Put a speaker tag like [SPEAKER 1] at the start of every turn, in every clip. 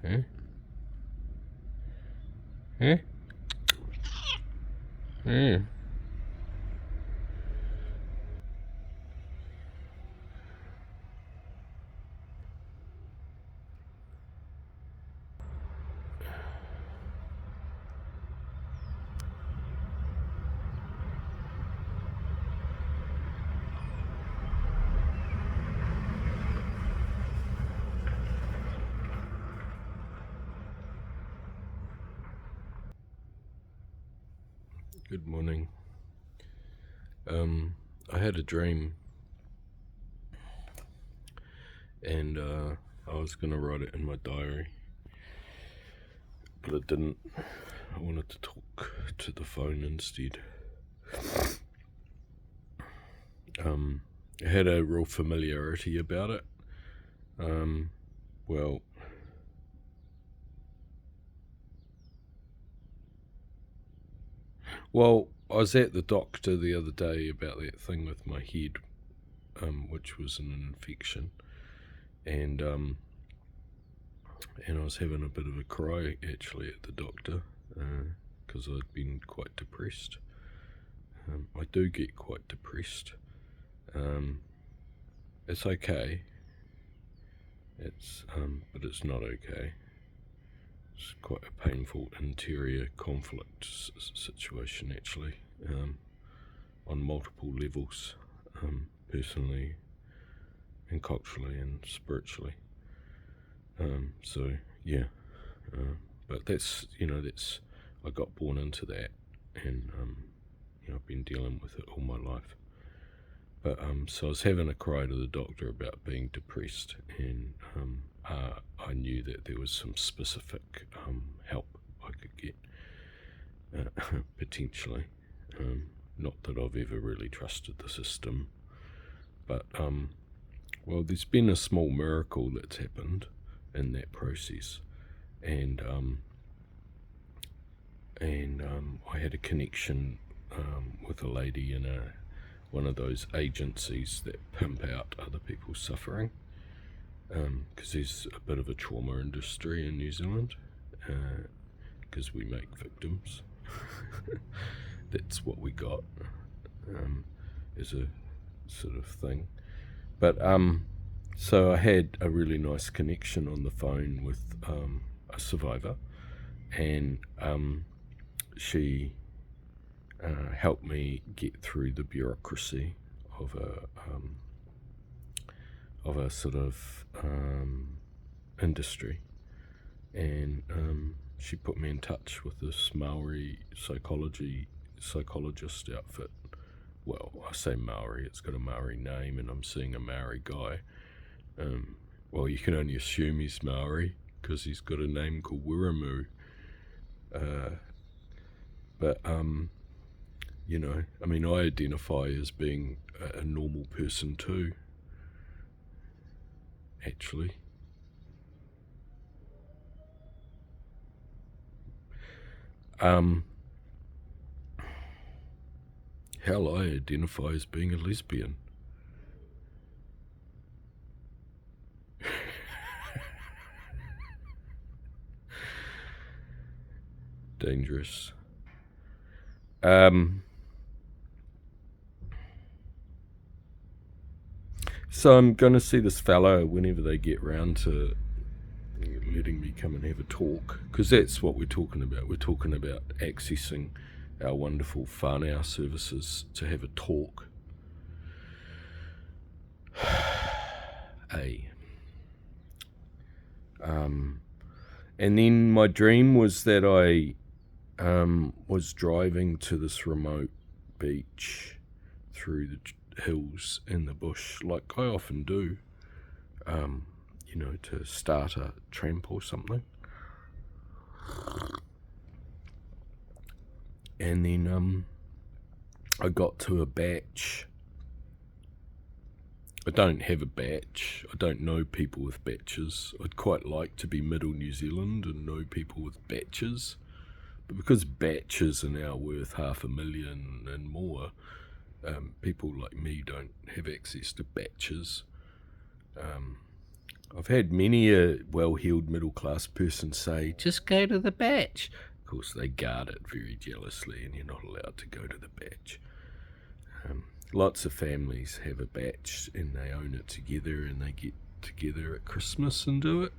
[SPEAKER 1] Huh? Huh? Yeah. Good morning. I had a dream, and I was gonna write it in my diary, but I didn't. I wanted to talk to the phone instead. I had a real familiarity about it. Well, I was at the doctor the other day about that thing with my head, which was an infection, and I was having a bit of a cry actually at the doctor because I'd been quite depressed. I do get quite depressed. It's okay. But it's not okay. It's quite a painful interior conflict situation actually, on multiple levels, personally and culturally and spiritually. So yeah, but that's I got born into that, and I've been dealing with it all my life. But so I was having a cry to the doctor about being depressed, and I knew that there was some specific help I could get, potentially. Not that I've ever really trusted the system, but there's been a small miracle that's happened in that process, and I had a connection with a lady in one of those agencies that pimp out other people's suffering, because there's a bit of a trauma industry in New Zealand, because we make victims. That's what we got, as a sort of thing. But so I had a really nice connection on the phone with a survivor, and she helped me get through the bureaucracy of a sort of industry, and she put me in touch with this Maori psychologist outfit. Well, I say Maori, it's got a Maori name, and I'm seeing a Maori guy. Well, you can only assume he's Maori because he's got a name called Wiramu. But I identify as being a normal person too, actually. Hell, I identify as being a lesbian. Dangerous. So I'm going to see this fellow whenever they get round to letting me come and have a talk, because that's what we're talking about. We're talking about accessing our wonderful whānau services to have a talk. And then my dream was that I was driving to this remote beach through the hills in the bush, like I often do, to start a tramp or something. And then I got to a batch. I don't have a batch. I don't know people with batches. I'd quite like to be middle New Zealand and know people with batches. But because batches are now worth $500,000 and more, people like me don't have access to batches. I've had many a well-heeled middle-class person say, just go to the batch. Of course, they guard it very jealously, and you're not allowed to go to the batch. Lots of families have a batch, and they own it together, and they get together at Christmas and do it.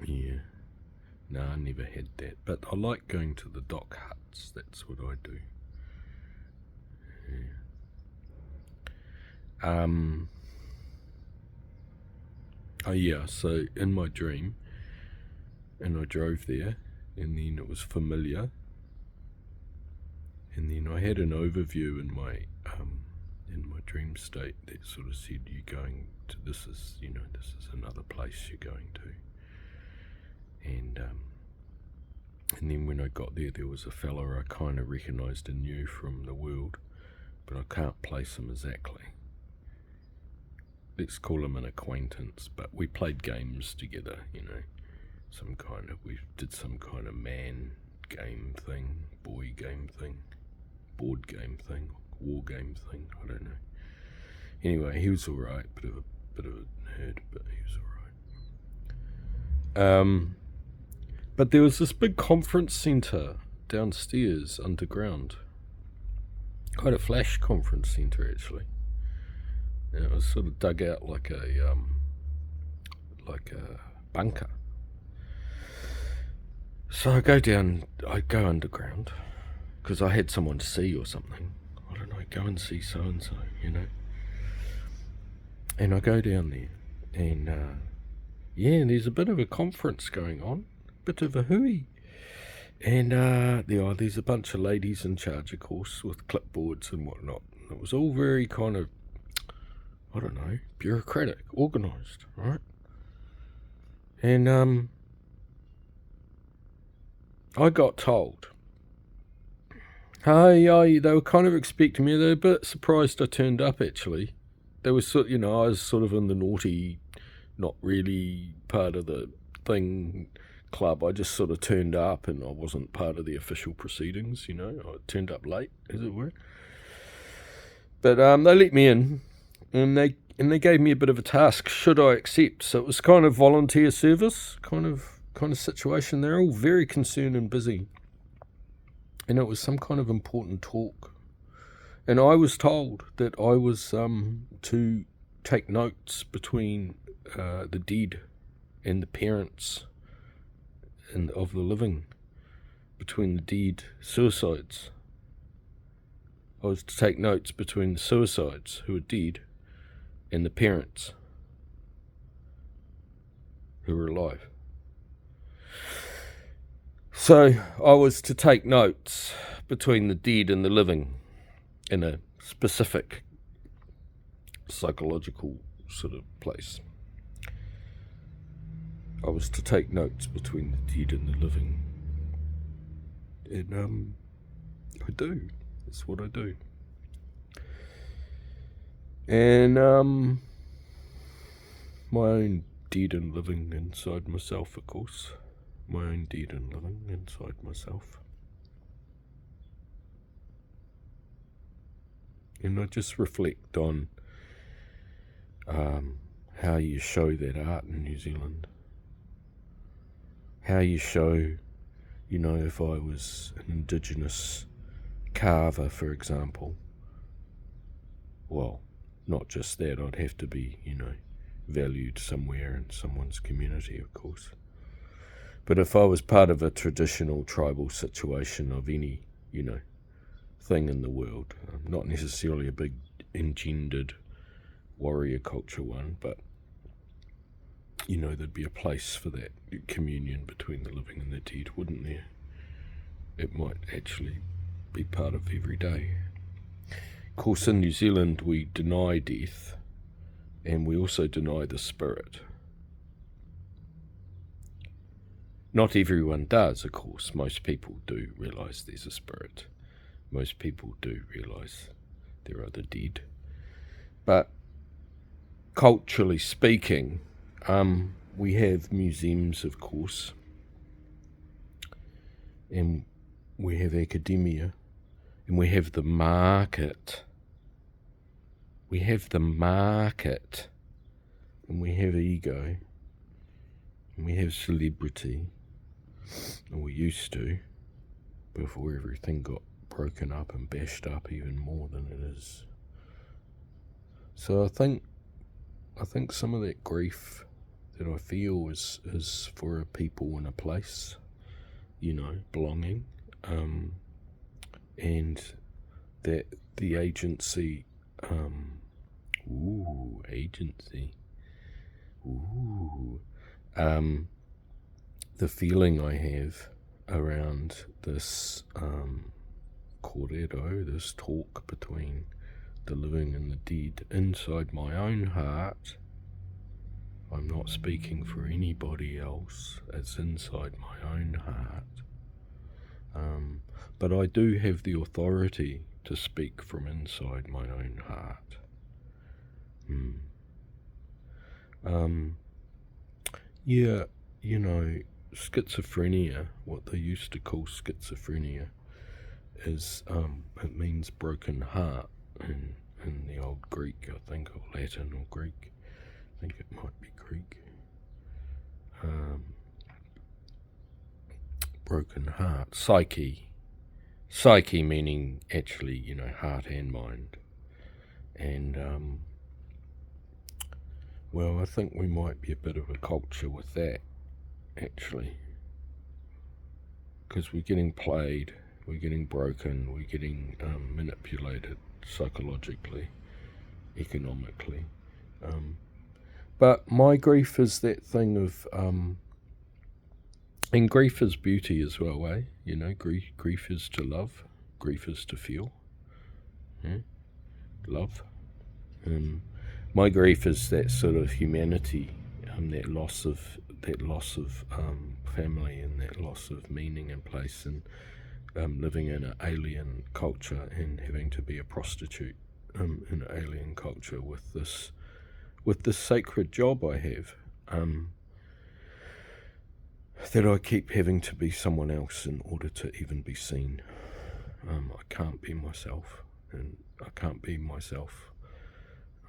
[SPEAKER 1] Yeah. No, I never had that, but I like going to the dock huts. That's what I do. Yeah. Oh yeah, so in my dream, and I drove there, and then it was familiar, and then I had an overview in my dream state that sort of said, "You're going to this is another place you're going to," and then when I got there was a fella I kind of recognised and knew from the world, but I can't place him exactly. Let's call him an acquaintance, but we played games together, we did some kind of man game thing, boy game thing, board game thing, war game thing, I don't know. Anyway, he was alright, bit of a nerd, but he was alright. But there was this big conference centre downstairs, underground. Quite a flash conference centre, actually. And it was sort of dug out like a bunker. So I go underground, because I had someone to see or something. I don't know, go and see so-and-so, And I go down there, and there's a bit of a conference going on, bit of a hooey. And there's a bunch of ladies in charge, of course, with clipboards and whatnot. It was all very kind of, I don't know, bureaucratic, organised, right? And I got told, they were kind of expecting me. They were a bit surprised I turned up, actually. They were I was sort of in the naughty, not really part of the thing club. I just sort of turned up, and I wasn't part of the official proceedings, I turned up late, as it were. But they let me in, and they gave me a bit of a task, should I accept. So it was kind of volunteer service, kind of situation. They're all very concerned and busy. And it was some kind of important talk. And I was told that I was to take notes between the dead and the parents and of the living, between the dead suicides. I was to take notes between the suicides who are dead and the parents who are alive. So I was to take notes between the dead and the living in a specific psychological sort of place. I was to take notes between the dead and the living. And I do. That's what I do. And my own dead and living inside myself, of course. My own dead and living inside myself. And I just reflect on how you show that art in New Zealand. How you show, if I was an Indigenous carver, for example, well, not just that, I'd have to be, valued somewhere in someone's community, of course. But if I was part of a traditional tribal situation of any, thing in the world, not necessarily a big engendered warrior culture one, but, there'd be a place for that communion between the living and the dead, wouldn't there? It might actually be part of every day. Of course, in New Zealand, we deny death, and we also deny the spirit. Not everyone does, of course. Most people do realise there's a spirit. Most people do realise there are the dead. But culturally speaking, we have museums, of course, and we have academia, and we have the market. We have the market and we have ego, and we have celebrity, or we used to, before everything got broken up and bashed up even more than it is. So I think some of that grief that I feel is for a people in a place, belonging, and that the agency, the feeling I have around this korero, this talk between the living and the dead inside my own heart. I'm not speaking for anybody else, it's inside my own heart. But I do have the authority to speak from inside my own heart. Schizophrenia, what they used to call schizophrenia, is it means broken heart in the old Greek, I think, or Latin or Greek. I think it might be Greek. Broken heart. Psyche meaning actually, heart and mind. And I think we might be a bit of a culture with that, actually, because we're getting played, we're getting broken, we're getting manipulated psychologically, economically. But my grief is that thing of, and grief is beauty as well, eh? Grief is to love, grief is to feel, love. My grief is that sort of humanity, that loss of family, and that loss of meaning and place, and living in an alien culture and having to be a prostitute in an alien culture with this sacred job I have, that I keep having to be someone else in order to even be seen. I can't be myself, and I can't be myself.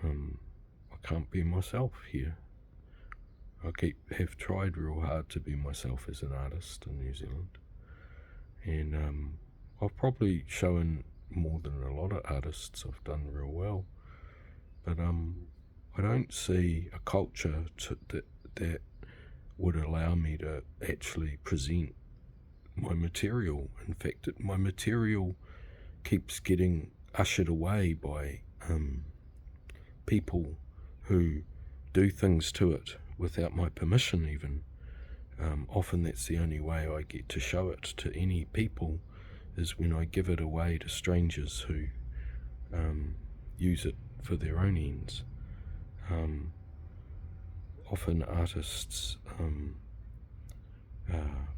[SPEAKER 1] I can't be myself here. I have tried real hard to be myself as an artist in New Zealand, and I've probably shown more than a lot of artists. I've done real well, but I don't see a culture that would allow me to actually present my material. In fact, my material keeps getting ushered away by people who do things to it without my permission even. Often that's the only way I get to show it to any people, is when I give it away to strangers who use it for their own ends. Often artists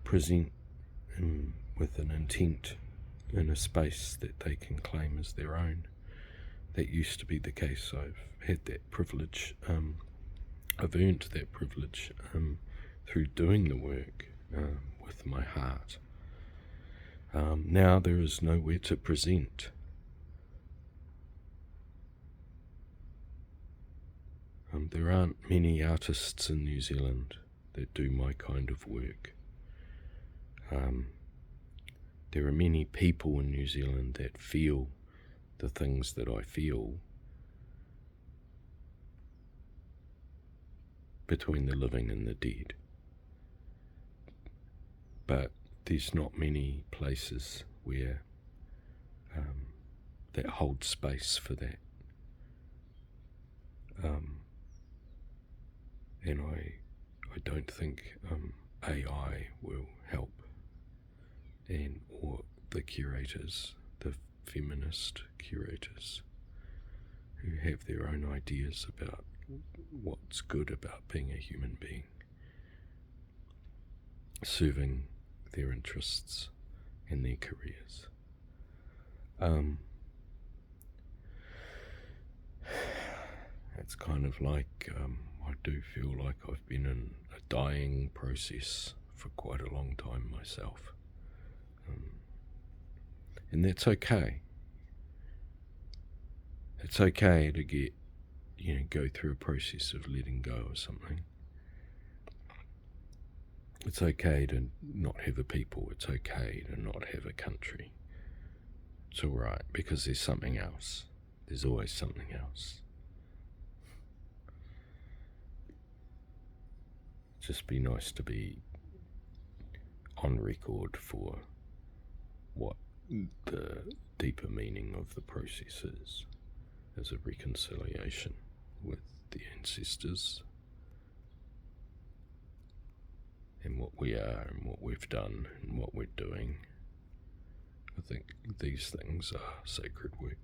[SPEAKER 1] present with an intent in a space that they can claim as their own. That used to be the case. I've had that privilege, I've earned that privilege through doing the work with my heart. Now there is nowhere to present. There aren't many artists in New Zealand that do my kind of work. There are many people in New Zealand that feel the things that I feel between the living and the dead. But there's not many places where that hold space for that. And I don't think AI will help, or the curators, the feminist curators, who have their own ideas about what's good about being a human being, serving their interests and their careers. It's kind of like I do feel like I've been in a dying process for quite a long time myself. And that's okay. It's okay to get, go through a process of letting go of something. It's okay to not have a people. It's okay to not have a country. It's alright, because there's something else. There's always something else. Just be nice to be on record for what the deeper meaning of the process is, as a reconciliation with the ancestors and what we are and what we've done and what we're doing. I think these things are sacred work.